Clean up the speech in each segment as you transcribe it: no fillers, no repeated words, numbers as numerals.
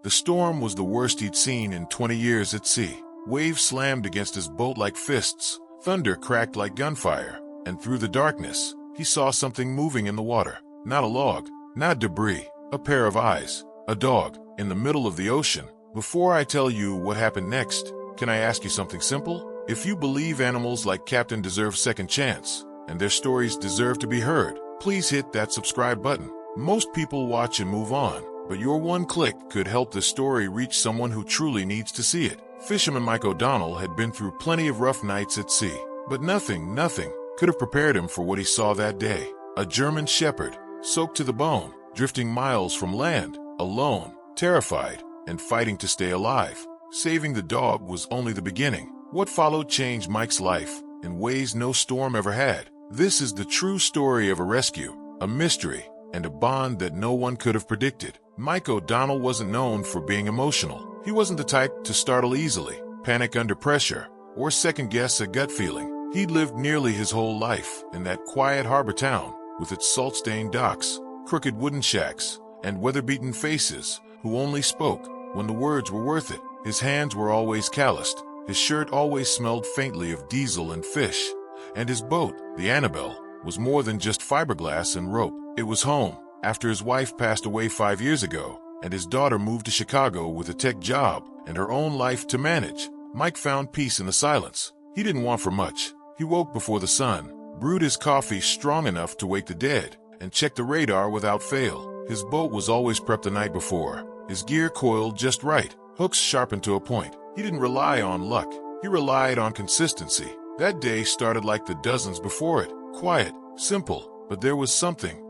The storm was the worst he'd seen in 20 years at sea. Waves slammed against his boat like fists, thunder cracked like gunfire, and through the darkness, he saw something moving in the water. Not a log, not debris, a pair of eyes, a dog, in the middle of the ocean. Before I tell you what happened next, can I ask you something simple? If you believe animals like Captain deserve second chance, and their stories deserve to be heard, please hit that subscribe button. Most people watch and move on, but your one click could help this story reach someone who truly needs to see it. Fisherman Mike O'Donnell had been through plenty of rough nights at sea, but nothing could have prepared him for what he saw that day. A German shepherd, soaked to the bone, drifting miles from land, alone, terrified, and fighting to stay alive. Saving the dog was only the beginning. What followed changed Mike's life in ways no storm ever had. This is the true story of a rescue, a mystery, and a bond that no one could have predicted. Mike O'Donnell wasn't known for being emotional. He wasn't the type to startle easily, panic under pressure, or second-guess a gut feeling. He'd lived nearly his whole life in that quiet harbor town, with its salt-stained docks, crooked wooden shacks, and weather-beaten faces who only spoke when the words were worth it. His hands were always calloused, his shirt always smelled faintly of diesel and fish, and his boat, the Annabelle, was more than just fiberglass and rope. It was home. After his wife passed away 5 years ago, and his daughter moved to Chicago with a tech job and her own life to manage, Mike found peace in the silence. He didn't want for much. He woke before the sun, brewed his coffee strong enough to wake the dead, and checked the radar without fail. His boat was always prepped the night before, his gear coiled just right, hooks sharpened to a point. He didn't rely on luck. He relied on consistency. That day started like the dozens before it, quiet, simple, but there was something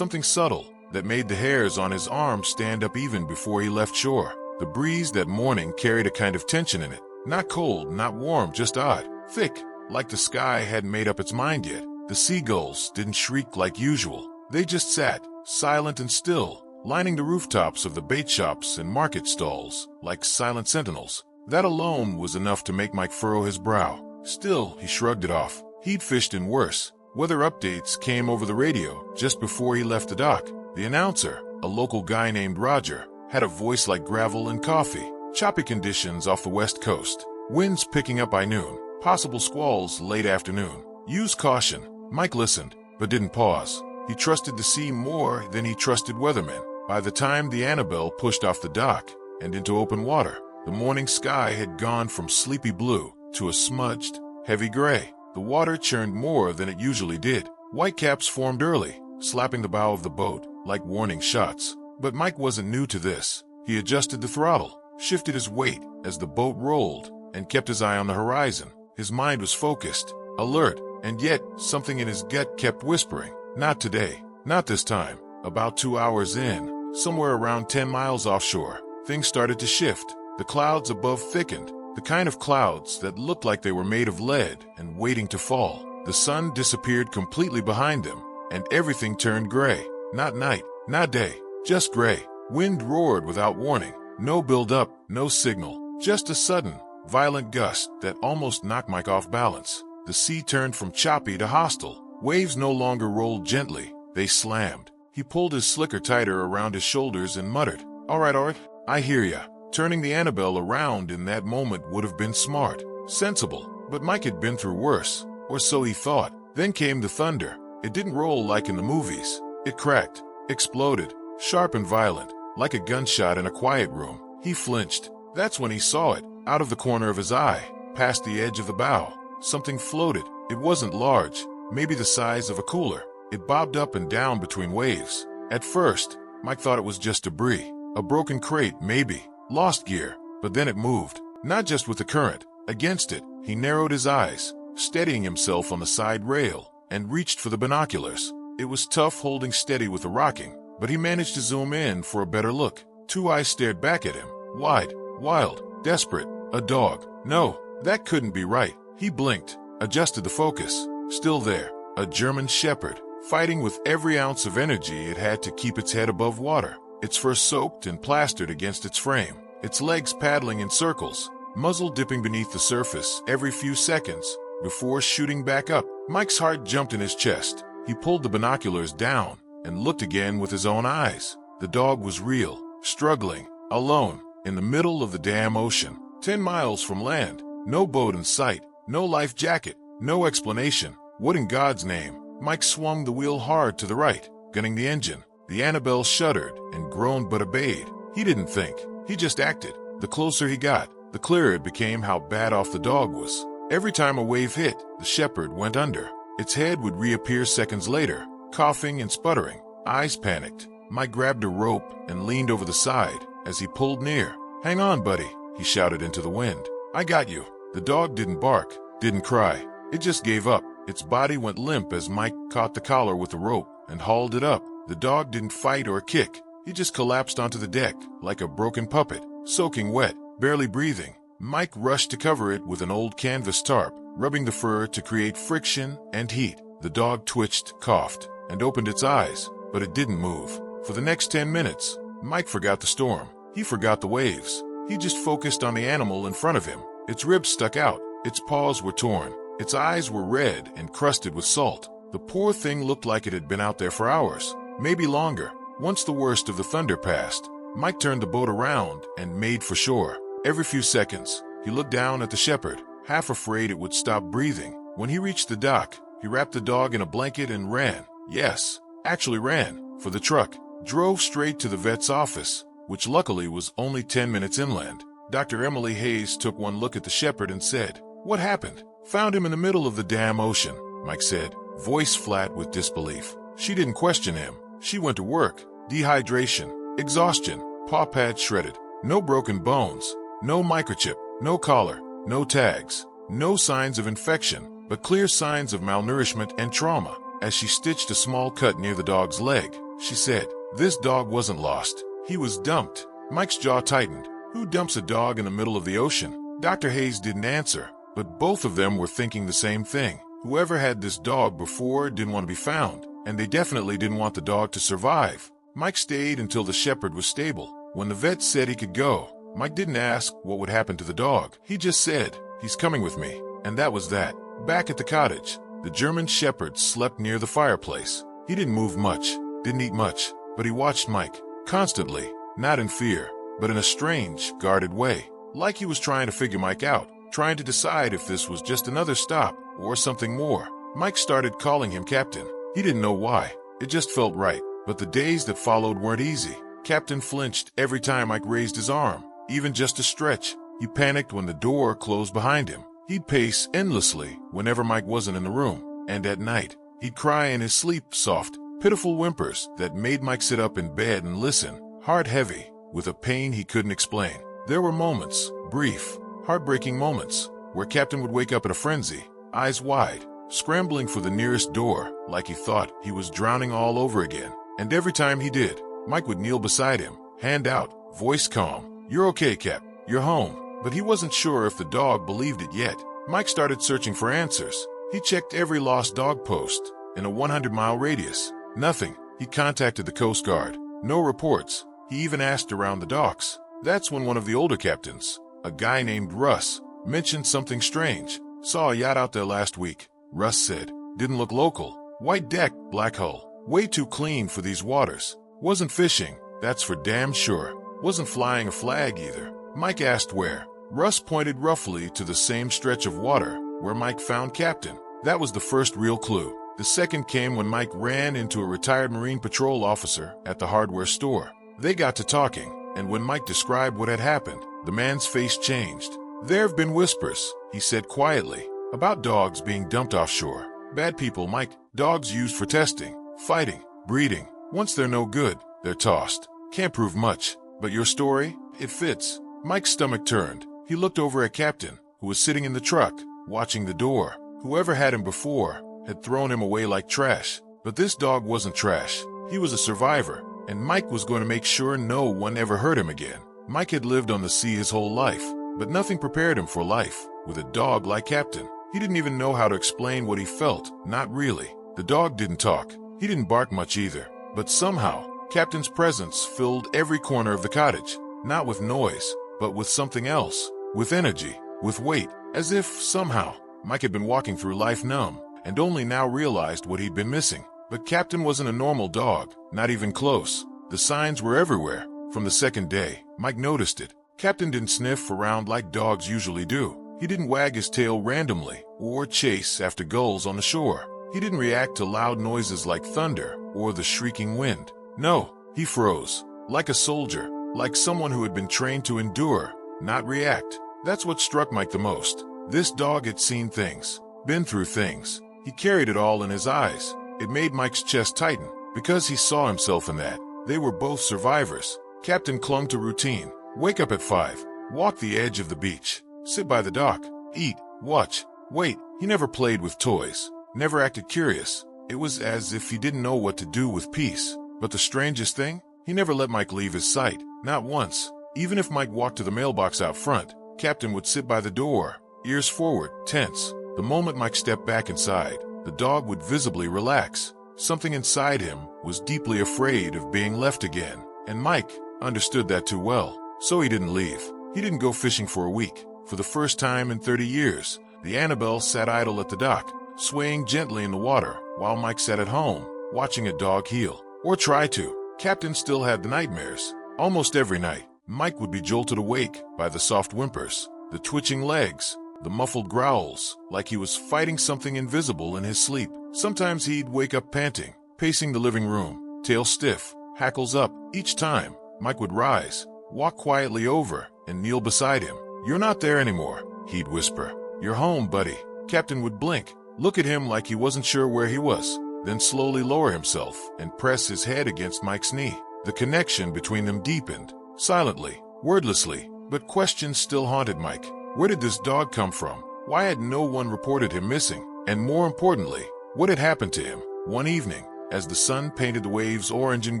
subtle, that made the hairs on his arms stand up even before he left shore. The breeze that morning carried a kind of tension in it. Not cold, not warm, just odd, thick, like the sky hadn't made up its mind yet. The seagulls didn't shriek like usual. They just sat, silent and still, lining the rooftops of the bait shops and market stalls, like silent sentinels. That alone was enough to make Mike furrow his brow. Still, he shrugged it off. He'd fished in worse. Weather updates came over the radio just before he left the dock. The announcer, a local guy named Roger, had a voice like gravel and coffee. Choppy conditions off the west coast. Winds picking up by noon. Possible squalls late afternoon. Use caution. Mike listened, but didn't pause. He trusted the sea more than he trusted weathermen. By the time the Annabelle pushed off the dock and into open water, the morning sky had gone from sleepy blue to a smudged, heavy gray. The water churned more than it usually did. Whitecaps formed early, slapping the bow of the boat like warning shots. But Mike wasn't new to this. He adjusted the throttle, shifted his weight as the boat rolled, and kept his eye on the horizon. His mind was focused, alert, and yet something in his gut kept whispering, "Not today, not this time." About 2 hours in, somewhere around 10 miles offshore, things started to shift. The clouds above thickened, the kind of clouds that looked like they were made of lead and waiting to fall. The sun disappeared completely behind them, and everything turned gray. Not night, not day, just gray. Wind roared without warning. No build-up, no signal, just a sudden, violent gust that almost knocked Mike off balance. The sea turned from choppy to hostile. Waves no longer rolled gently, they slammed. He pulled his slicker tighter around his shoulders and muttered, all right, I hear ya." Turning the Annabelle around in that moment would have been smart, sensible, but Mike had been through worse, or so he thought. Then came the thunder. It didn't roll like in the movies. It cracked, exploded, sharp and violent, like a gunshot in a quiet room. He flinched. That's when he saw it, out of the corner of his eye, past the edge of the bow. Something floated. It wasn't large, maybe the size of a cooler. It bobbed up and down between waves. At first, Mike thought it was just debris, a broken crate maybe, lost gear, but then it moved, not just with the current, against it. He narrowed his eyes, steadying himself on the side rail, and reached for the binoculars. It was tough holding steady with the rocking, but he managed to zoom in for a better look. 2 eyes stared back at him, wide, wild, desperate. A dog. No, that couldn't be right. He blinked, adjusted the focus. Still there, a German shepherd, fighting with every ounce of energy it had to keep its head above water. Its fur soaked and plastered against its frame, its legs paddling in circles, muzzle dipping beneath the surface every few seconds before shooting back up. Mike's heart jumped in his chest. He pulled the binoculars down and looked again with his own eyes. The dog was real, struggling, alone. in the middle of the damn ocean, 10 miles from land, no boat in sight, no life jacket, no explanation. What in God's name? Mike swung the wheel hard to the right, gunning the engine. The Annabelle shuddered and groaned but obeyed. He didn't think. He just acted. The closer he got, the clearer it became how bad off the dog was. Every time a wave hit, the shepherd went under. Its head would reappear seconds later, coughing and sputtering. Eyes panicked. Mike grabbed a rope and leaned over the side as he pulled near. "Hang on, buddy," he shouted into the wind. "I got you." The dog didn't bark, didn't cry. It just gave up. Its body went limp as Mike caught the collar with the rope and hauled it up. The dog didn't fight or kick. He just collapsed onto the deck like a broken puppet, soaking wet, barely breathing. Mike rushed to cover it with an old canvas tarp, rubbing the fur to create friction and heat. The dog twitched, coughed, and opened its eyes, but it didn't move. For the next 10 minutes, Mike forgot the storm. He forgot the waves. He just focused on the animal in front of him. Its ribs stuck out. Its paws were torn. Its eyes were red and crusted with salt. The poor thing looked like it had been out there for hours, maybe longer. Once the worst of the thunder passed, Mike turned the boat around and made for shore. Every few seconds, he looked down at the shepherd, half afraid it would stop breathing. When he reached the dock, he wrapped the dog in a blanket and ran. Yes, actually ran for the truck. Drove straight to the vet's office, which luckily was only 10 minutes inland. Dr. Emily Hayes took one look at the shepherd and said, "What happened?" "Found him in the middle of the damn ocean," Mike said, voice flat with disbelief. She didn't question him. She went to work. Dehydration, exhaustion, paw pads shredded, no broken bones, no microchip, no collar, no tags, no signs of infection, but clear signs of malnourishment and trauma. As she stitched a small cut near the dog's leg, she said, "This dog wasn't lost. He was dumped." Mike's jaw tightened. Who dumps a dog in the middle of the ocean? Dr. Hayes didn't answer, but both of them were thinking the same thing. Whoever had this dog before didn't want to be found, and they definitely didn't want the dog to survive. Mike stayed until the shepherd was stable. When the vet said he could go, Mike didn't ask what would happen to the dog. He just said, "He's coming with me." And that was that. Back at the cottage, the German shepherd slept near the fireplace. He didn't move much, didn't eat much, but he watched Mike, constantly, not in fear, but in a strange, guarded way. Like he was trying to figure Mike out, trying to decide if this was just another stop or something more. Mike started calling him Captain. He didn't know why. It just felt right. But the days that followed weren't easy. Captain flinched every time Mike raised his arm, even just a stretch. He panicked when the door closed behind him. He'd pace endlessly whenever Mike wasn't in the room. And at night, he'd cry in his sleep, soft, pitiful whimpers that made Mike sit up in bed and listen, heart heavy, with a pain he couldn't explain. There were moments, brief, heartbreaking moments, where Captain would wake up in a frenzy, eyes wide, scrambling for the nearest door, like he thought he was drowning all over again. And every time he did, Mike would kneel beside him, hand out, voice calm. "You're okay, Cap. You're home." But he wasn't sure if the dog believed it yet. Mike started searching for answers. He checked every lost dog post in a 100-mile radius. Nothing. He contacted the Coast Guard. No reports. He even asked around the docks. That's when one of the older captains, a guy named Russ, mentioned something strange. "Saw a yacht out there last week," Russ said. "Didn't look local. White deck, black hull. Way too clean for these waters. Wasn't fishing, that's for damn sure. Wasn't flying a flag either." Mike asked where. Russ pointed roughly to the same stretch of water where Mike found Captain. That was the first real clue. The second came when Mike ran into a retired Marine Patrol officer at the hardware store. They got to talking, and when Mike described what had happened, the man's face changed. "There have been whispers," he said quietly, "about dogs being dumped offshore. Bad people, Mike. Dogs used for testing, fighting, breeding. Once they're no good, they're tossed. Can't prove much, but your story, it fits." Mike's stomach turned. He looked over at Captain, who was sitting in the truck, watching the door. Whoever had him before had thrown him away like trash. But this dog wasn't trash. He was a survivor, and Mike was going to make sure no one ever hurt him again. Mike had lived on the sea his whole life, but nothing prepared him for life with a dog like Captain. He didn't even know how to explain what he felt, not really. The dog didn't talk. He didn't bark much either. But somehow, Captain's presence filled every corner of the cottage, not with noise, but with something else, with energy, with weight, as if, somehow, Mike had been walking through life numb, and only now realized what he'd been missing. But Captain wasn't a normal dog, not even close. The signs were everywhere. From the second day, Mike noticed it. Captain didn't sniff around like dogs usually do. He didn't wag his tail randomly or chase after gulls on the shore. He didn't react to loud noises like thunder or the shrieking wind. No, he froze, like a soldier, like someone who had been trained to endure, not react. That's what struck Mike the most. This dog had seen things, been through things. He carried it all in his eyes. It made Mike's chest tighten, because he saw himself in that. They were both survivors. Captain clung to routine. Wake up at 5, walk the edge of the beach, sit by the dock, eat, watch, wait. He never played with toys, never acted curious. It was as if he didn't know what to do with peace. But the strangest thing? He never let Mike leave his sight, not once. Even if Mike walked to the mailbox out front, Captain would sit by the door, ears forward, tense. The moment Mike stepped back inside, the dog would visibly relax. Something inside him was deeply afraid of being left again, and Mike understood that too well. So he didn't leave. He didn't go fishing for a week. For the first time in 30 years, the Annabelle sat idle at the dock, swaying gently in the water, while Mike sat at home, watching a dog heal. Or try to. Captain still had the nightmares. Almost every night, Mike would be jolted awake by the soft whimpers, the twitching legs, the muffled growls, like he was fighting something invisible in his sleep. Sometimes he'd wake up panting, pacing the living room, tail stiff, hackles up. Each time, Mike would rise, walk quietly over, and kneel beside him. "You're not there anymore," he'd whisper. "You're home, buddy." Captain would blink, look at him like he wasn't sure where he was, then slowly lower himself and press his head against Mike's knee. The connection between them deepened, silently, wordlessly, but questions still haunted Mike. Where did this dog come from? Why had no one reported him missing? And more importantly, what had happened to him? One evening, as the sun painted the waves orange and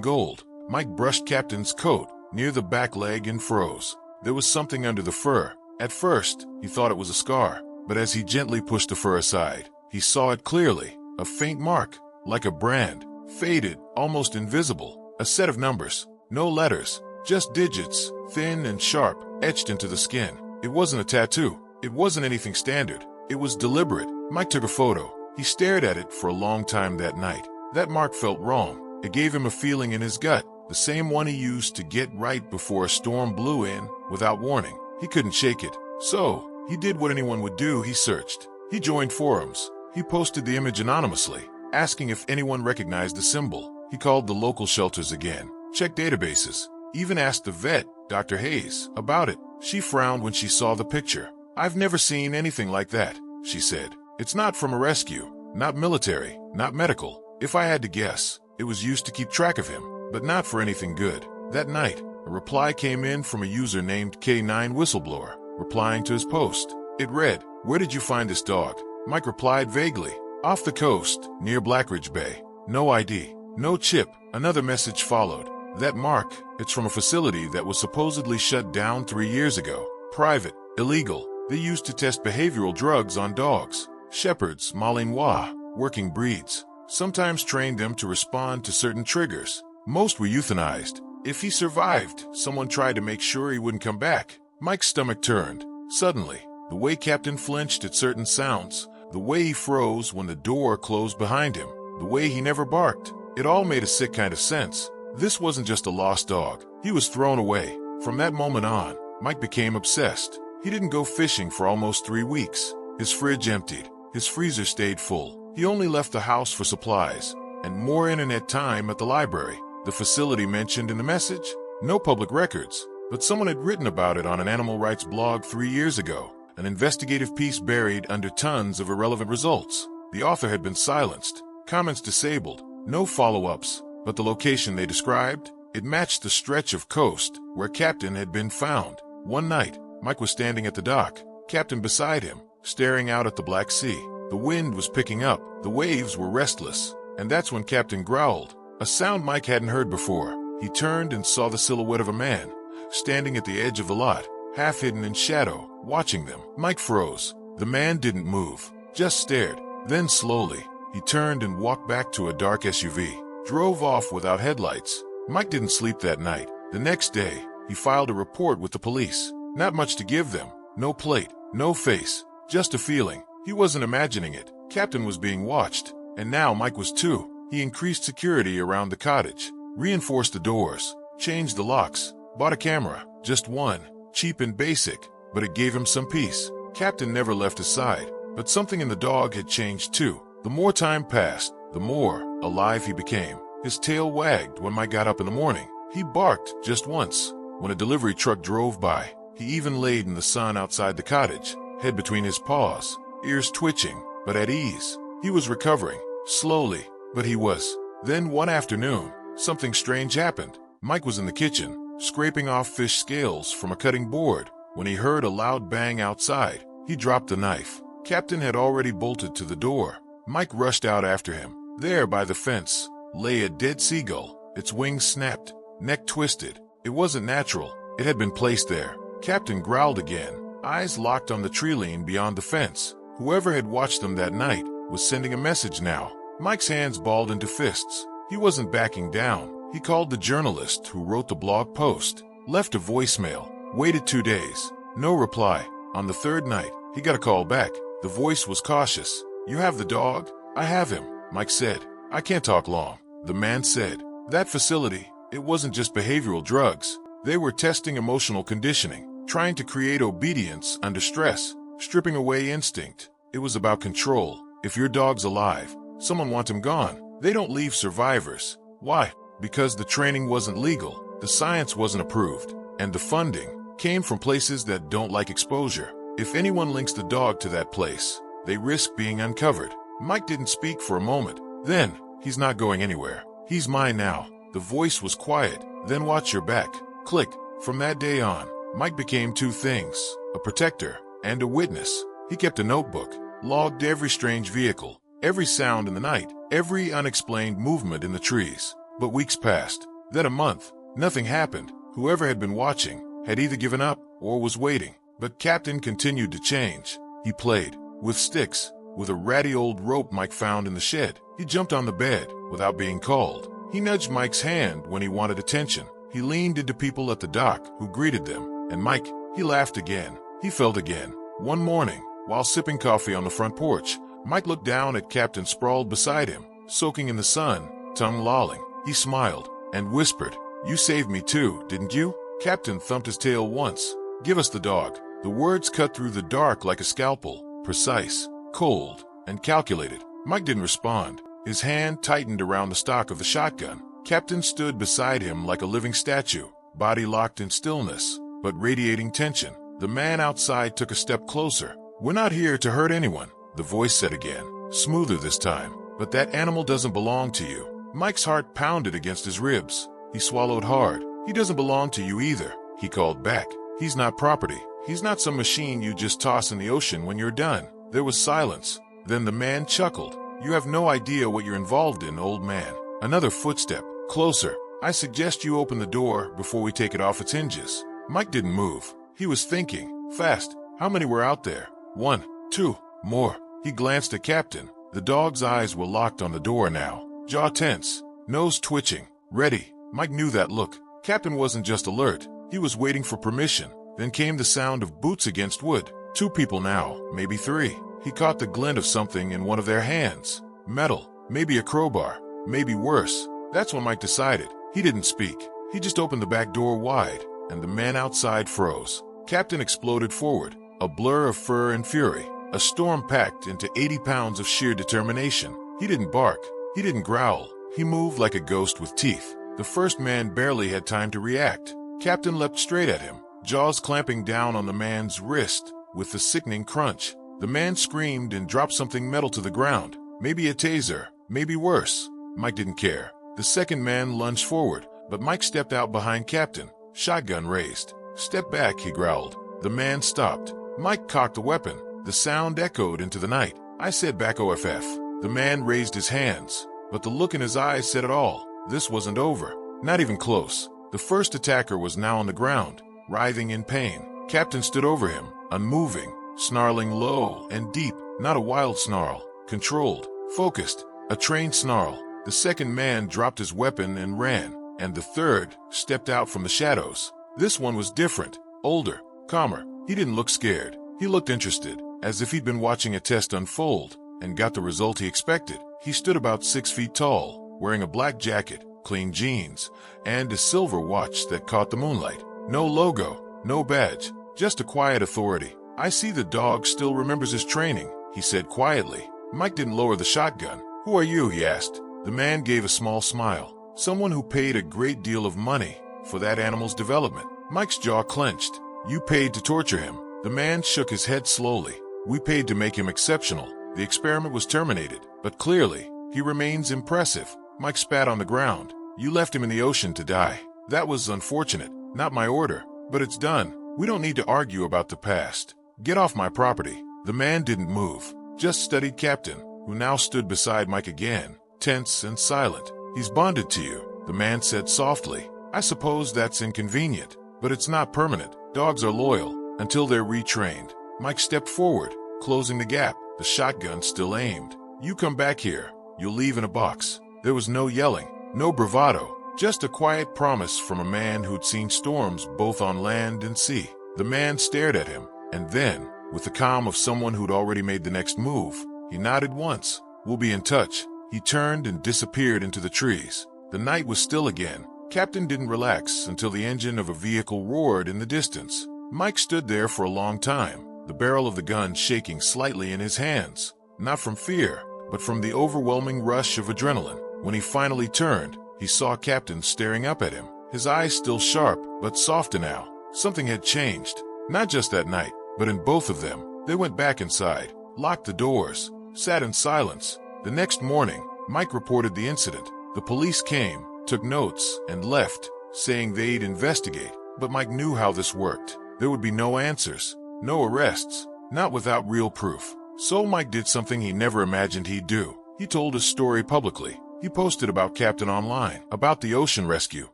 gold, Mike brushed Captain's coat near the back leg and froze. There was something under the fur. At first, he thought it was a scar, but as he gently pushed the fur aside, he saw it clearly, a faint mark, like a brand, faded, almost invisible, a set of numbers, no letters, just digits, thin and sharp, etched into the skin. It wasn't a tattoo. It wasn't anything standard. It was deliberate. Mike took a photo. He stared at it for a long time that night. That mark felt wrong. It gave him a feeling in his gut, the same one he used to get right before a storm blew in, without warning. He couldn't shake it. So, he did what anyone would do. He searched. He joined forums. He posted the image anonymously, asking if anyone recognized the symbol. He called the local shelters again, checked databases, even asked the vet, Dr. Hayes, about it. She frowned when she saw the picture. "I've never seen anything like that," she said. "It's not from a rescue, not military, not medical. If I had to guess, it was used to keep track of him, but not for anything good." That night, a reply came in from a user named K9 Whistleblower, replying to his post. It read, "Where did you find this dog?" Mike replied vaguely, "Off the coast, near Blackridge Bay. No ID, no chip." Another message followed. "That mark, it's from a facility that was supposedly shut down 3 years ago. Private, illegal. They used to test behavioral drugs on dogs. Shepherds, Malinois, working breeds. Sometimes trained them to respond to certain triggers. Most were euthanized. If he survived, someone tried to make sure he wouldn't come back." Mike's stomach turned. Suddenly, the way Captain flinched at certain sounds, the way he froze when the door closed behind him, the way he never barked, it all made a sick kind of sense. This wasn't just a lost dog. He was thrown away. From that moment on, Mike became obsessed. He didn't go fishing for almost 3 weeks. His fridge emptied. His freezer stayed full. He only left the house for supplies and more internet time at the library. The facility mentioned in the message? No public records, but someone had written about it on an animal rights blog 3 years ago. An investigative piece buried under tons of irrelevant results. The author had been silenced, comments disabled, no follow-ups. But the location they described, it matched the stretch of coast where Captain had been found. One night, Mike was standing at the dock, Captain beside him, staring out at the Black Sea. The wind was picking up, the waves were restless, and that's when Captain growled, a sound Mike hadn't heard before. He turned and saw the silhouette of a man, standing at the edge of the lot, half hidden in shadow, watching them. Mike froze. The man didn't move, just stared. Then slowly, he turned and walked back to a dark SUV. Drove off without headlights. Mike didn't sleep that night. The next day, he filed a report with the police. Not much to give them. No plate, no face, just a feeling. He wasn't imagining it. Captain was being watched, and now Mike was too. He increased security around the cottage, reinforced the doors, changed the locks, bought a camera, just one. cheap and basic, but it gave him some peace. Captain never left his side, but something in the dog had changed too. The more time passed, the more alive he became. His tail wagged when Mike got up in the morning. He barked just once when a delivery truck drove by. He even laid in the sun outside the cottage, head between his paws, ears twitching, but at ease. He was recovering, slowly, but he was. Then one afternoon, something strange happened. Mike was in the kitchen, scraping off fish scales from a cutting board, when he heard a loud bang outside. He dropped the knife. Captain had already bolted to the door. Mike rushed out after him. There by the fence lay a dead seagull. Its wings snapped, neck twisted. It wasn't natural. It had been placed there. Captain growled again, eyes locked on the tree-line beyond the fence. Whoever had watched them that night was sending a message now. Mike's hands balled into fists. He wasn't backing down. He called the journalist who wrote the blog post, left a voicemail, waited 2 days. No reply. On the third night, he got a call back. The voice was cautious. "You have the dog?" "I have him," Mike said. "I can't talk long." The man said, "That facility, it wasn't just behavioral drugs. They were testing emotional conditioning, trying to create obedience under stress, stripping away instinct. It was about control. If your dog's alive, someone wants him gone. They don't leave survivors. Why? Because the training wasn't legal, the science wasn't approved, and the funding came from places that don't like exposure. If anyone links the dog to that place, they risk being uncovered." Mike didn't speak for a moment. Then, "He's not going anywhere. He's mine now." The voice was quiet. "Then watch your back." Click. From that day on, Mike became two things, a protector and a witness. He kept a notebook, logged every strange vehicle, every sound in the night, every unexplained movement in the trees. But weeks passed, then a month. Nothing happened. Whoever had been watching had either given up or was waiting. But Captain continued to change. He played with sticks, with a ratty old rope Mike found in the shed. He jumped on the bed without being called. He nudged Mike's hand when he wanted attention. He leaned into people at the dock who greeted them. And Mike, he laughed again. He felt again. One morning, while sipping coffee on the front porch, Mike looked down at Captain sprawled beside him, soaking in the sun, tongue lolling. He smiled and whispered, "You saved me too, didn't you?" Captain thumped his tail once. "Give us the dog." The words cut through the dark like a scalpel, precise, cold, and calculated. Mike didn't respond. His hand tightened around the stock of the shotgun. Captain stood beside him like a living statue, body locked in stillness, but radiating tension. The man outside took a step closer. "We're not here to hurt anyone," the voice said again, smoother this time. "But that animal doesn't belong to you." Mike's heart pounded against his ribs. He swallowed hard. "He doesn't belong to you either," he called back. "He's not property. He's not some machine you just toss in the ocean when you're done." There was silence. Then the man chuckled. "You have no idea what you're involved in, old man." Another footstep. Closer. "I suggest you open the door before we take it off its hinges." Mike didn't move. He was thinking, fast. How many were out there? 1, 2, more. He glanced at Captain. The dog's eyes were locked on the door now. Jaw tense. Nose twitching. Ready. Mike knew that look. Captain wasn't just alert. He was waiting for permission. Then came the sound of boots against wood. 2 people now, maybe 3. He caught the glint of something in one of their hands. Metal. Maybe a crowbar. Maybe worse. That's when Mike decided. He didn't speak. He just opened the back door wide, and the man outside froze. Captain exploded forward, a blur of fur and fury, a storm packed into 80 pounds of sheer determination. He didn't bark. He didn't growl. He moved like a ghost with teeth. The first man barely had time to react. Captain leapt straight at him, jaws clamping down on the man's wrist with a sickening crunch. The man screamed and dropped something metal to the ground. Maybe a taser, maybe worse. Mike didn't care. The second man lunged forward, but Mike stepped out behind Captain, shotgun raised. "Step back," he growled. The man stopped. Mike cocked the weapon. The sound echoed into the night. "I said back, OFF." The man raised his hands, but the look in his eyes said it all. This wasn't over. Not even close. The first attacker was now on the ground, writhing in pain. Captain stood over him, unmoving, snarling low and deep. Not a wild snarl. Controlled. Focused. A trained snarl. The second man dropped his weapon and ran, and the third stepped out from the shadows. This one was different, older, calmer. He didn't look scared. He looked interested, as if he'd been watching a test unfold, and got the result he expected. He stood about 6 feet tall, wearing a black jacket, clean jeans, and a silver watch that caught the moonlight. No logo, No badge, just a quiet authority. I see the dog still remembers his training, he said quietly. Mike didn't lower the shotgun. Who are you? He asked. The man gave a small smile. Someone who paid a great deal of money for that animal's development. Mike's jaw clenched. You paid to torture him. The man shook his head slowly. We paid to make him exceptional. The experiment was terminated, but clearly, he remains impressive. Mike spat on the ground. You left him in the ocean to die. That was unfortunate. Not my order, but it's done. We don't need to argue about the past. Get off my property. The man didn't move, just studied Captain, who now stood beside Mike again, tense and silent. He's bonded to you, the man said softly. I suppose that's inconvenient, but it's not permanent. Dogs are loyal until they're retrained. Mike stepped forward, closing the gap, the shotgun still aimed. You come back here. You'll leave in a box. There was no yelling, no bravado, just a quiet promise from a man who'd seen storms both on land and sea. The man stared at him, and then, with the calm of someone who'd already made the next move, he nodded once. We'll be in touch. He turned and disappeared into the trees. The night was still again. Captain didn't relax until the engine of a vehicle roared in the distance. Mike stood there for a long time, the barrel of the gun shaking slightly in his hands, not from fear, but from the overwhelming rush of adrenaline. When he finally turned, he saw Captain staring up at him, his eyes still sharp, but softer now. Something had changed, not just that night, but in both of them. They went back inside, locked the doors, sat in silence. The next morning, Mike reported the incident. The police came, took notes, and left, saying they'd investigate. But Mike knew how this worked. There would be no answers, no arrests, not without real proof. So Mike did something he never imagined he'd do. He told his story publicly. He posted about Captain online, about the ocean rescue,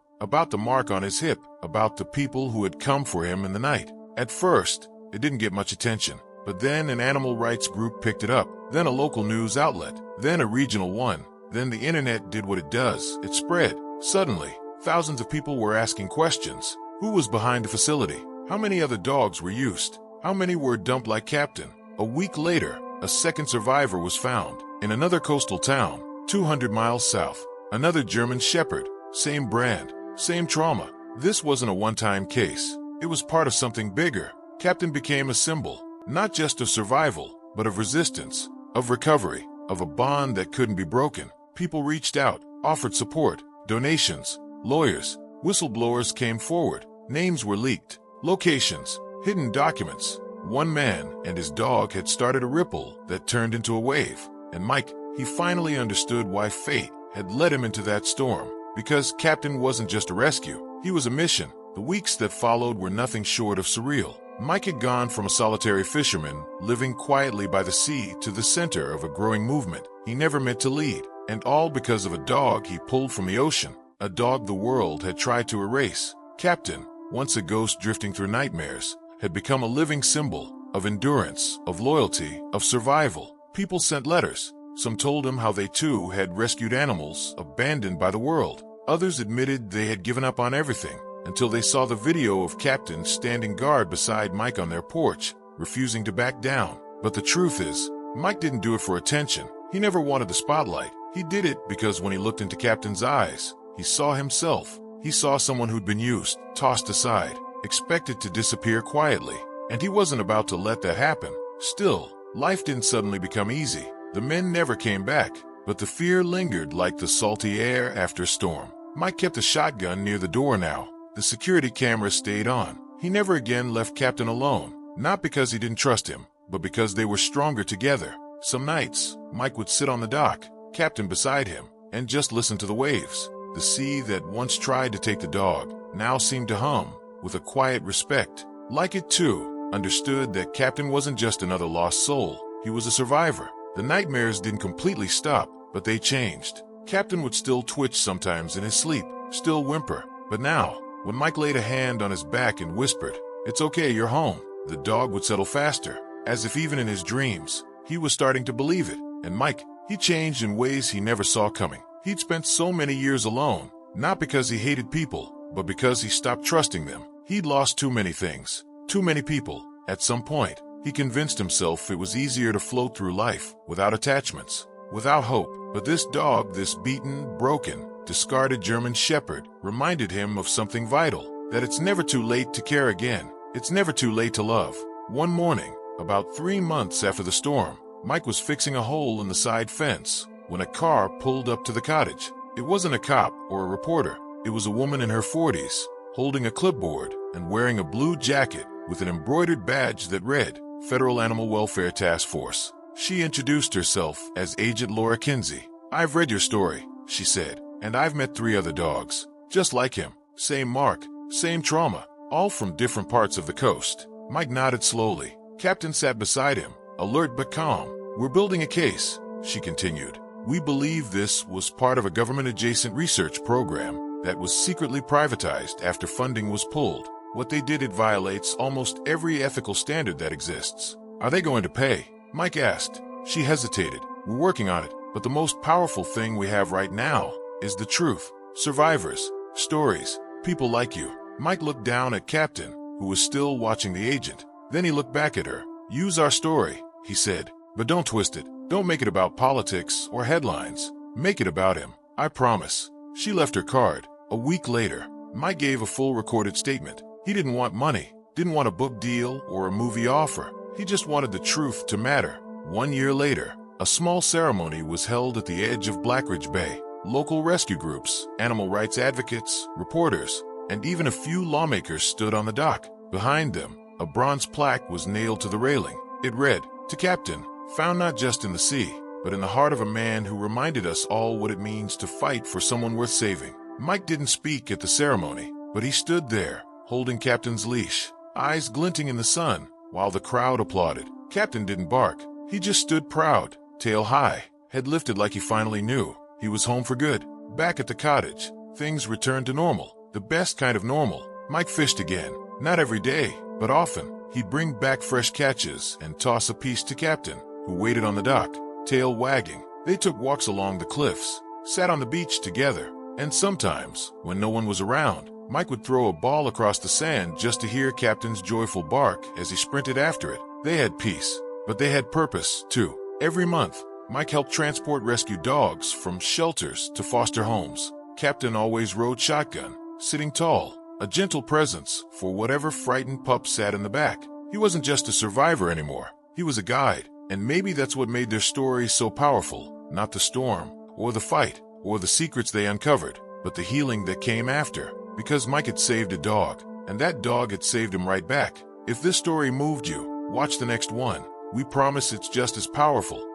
about the mark on his hip, about the people who had come for him in the night. At first, it didn't get much attention, but then an animal rights group picked it up, then a local news outlet, then a regional one. Then the internet did what it does. It spread. Suddenly, thousands of people were asking questions. Who was behind the facility? How many other dogs were used? How many were dumped like Captain? A week later, a second survivor was found in another coastal town, 200 miles south. Another German Shepherd, same brand, same trauma. This wasn't a one-time case. It was part of something bigger. Captain became a symbol, not just of survival, but of resistance, of recovery, of a bond that couldn't be broken. People reached out, offered support, donations, lawyers, whistleblowers came forward. Names were leaked, locations, hidden documents. One man and his dog had started a ripple that turned into a wave. And Mike, he finally understood why fate had led him into that storm. Because Captain wasn't just a rescue, he was a mission. The weeks that followed were nothing short of surreal. Mike had gone from a solitary fisherman, living quietly by the sea, to the center of a growing movement he never meant to lead. And all because of a dog he pulled from the ocean, a dog the world had tried to erase. Captain, once a ghost drifting through nightmares, had become a living symbol of endurance, of loyalty, of survival. People sent letters. Some told him how they too had rescued animals abandoned by the world. Others admitted they had given up on everything until they saw the video of Captain standing guard beside Mike on their porch, refusing to back down. But the truth is, Mike didn't do it for attention. He never wanted the spotlight. He did it because when he looked into Captain's eyes, he saw himself. He saw someone who'd been used, tossed aside, expected to disappear quietly. And he wasn't about to let that happen. Still, life didn't suddenly become easy. The men never came back, but the fear lingered like the salty air after a storm. Mike kept a shotgun near the door now. The security camera stayed on. He never again left Captain alone, not because he didn't trust him, but because they were stronger together. Some nights, Mike would sit on the dock, Captain beside him, and just listen to the waves. The sea that once tried to take the dog now seemed to hum with a quiet respect. Like it too, understood that Captain wasn't just another lost soul. He was a survivor. The nightmares didn't completely stop, but they changed. Captain would still twitch sometimes in his sleep, still whimper. But now, when Mike laid a hand on his back and whispered, "It's okay, you're home," the dog would settle faster, as if even in his dreams, he was starting to believe it. And Mike, he changed in ways he never saw coming. He'd spent so many years alone, not because he hated people, but because he stopped trusting them. He'd lost too many things, too many people. At some point, he convinced himself it was easier to float through life without attachments, without hope. But this dog, this beaten, broken, discarded German Shepherd, reminded him of something vital, that it's never too late to care again. It's never too late to love. One morning, about 3 months after the storm, Mike was fixing a hole in the side fence when a car pulled up to the cottage. It wasn't a cop or a reporter. It was a woman in her 40s, holding a clipboard and wearing a blue jacket with an embroidered badge that read, Federal Animal Welfare Task Force. She introduced herself as Agent Laura Kinsey. "I've read your story," she said, "and I've met 3 other dogs, just like him. Same mark, same trauma, all from different parts of the coast." Mike nodded slowly. Captain sat beside him, alert but calm. "We're building a case," she continued. "We believe this was part of a government-adjacent research program that was secretly privatized after funding was pulled. What they did, it violates almost every ethical standard that exists." "Are they going to pay?" Mike asked. She hesitated. "We're working on it, but the most powerful thing we have right now is the truth. Survivors, stories, people like you." Mike looked down at Captain, who was still watching the agent. Then he looked back at her. "Use our story," he said, "but don't twist it. Don't make it about politics or headlines. Make it about him. I promise." She left her card. A week later, Mike gave a full recorded statement. He didn't want money, didn't want a book deal or a movie offer. He just wanted the truth to matter. 1 year later, a small ceremony was held at the edge of Blackridge Bay. Local rescue groups, animal rights advocates, reporters, and even a few lawmakers stood on the dock. Behind them, a bronze plaque was nailed to the railing. It read, "To Captain, found not just in the sea, but in the heart of a man who reminded us all what it means to fight for someone worth saving." Mike didn't speak at the ceremony, but he stood there, holding Captain's leash, eyes glinting in the sun, while the crowd applauded. Captain didn't bark. He just stood proud, tail high, head lifted like he finally knew he was home for good. Back at the cottage, things returned to normal, the best kind of normal. Mike fished again, not every day, but often. He'd bring back fresh catches and toss a piece to Captain, who waited on the dock, tail wagging. They took walks along the cliffs, sat on the beach together, and sometimes, when no one was around, Mike would throw a ball across the sand just to hear Captain's joyful bark as he sprinted after it. They had peace, but they had purpose, too. Every month, Mike helped transport rescue dogs from shelters to foster homes. Captain always rode shotgun, sitting tall, a gentle presence for whatever frightened pup sat in the back. He wasn't just a survivor anymore. He was a guide, and maybe that's what made their stories so powerful. Not the storm, or the fight, or the secrets they uncovered, but the healing that came after. Because Mike had saved a dog, and that dog had saved him right back. If this story moved you, watch the next one. We promise it's just as powerful.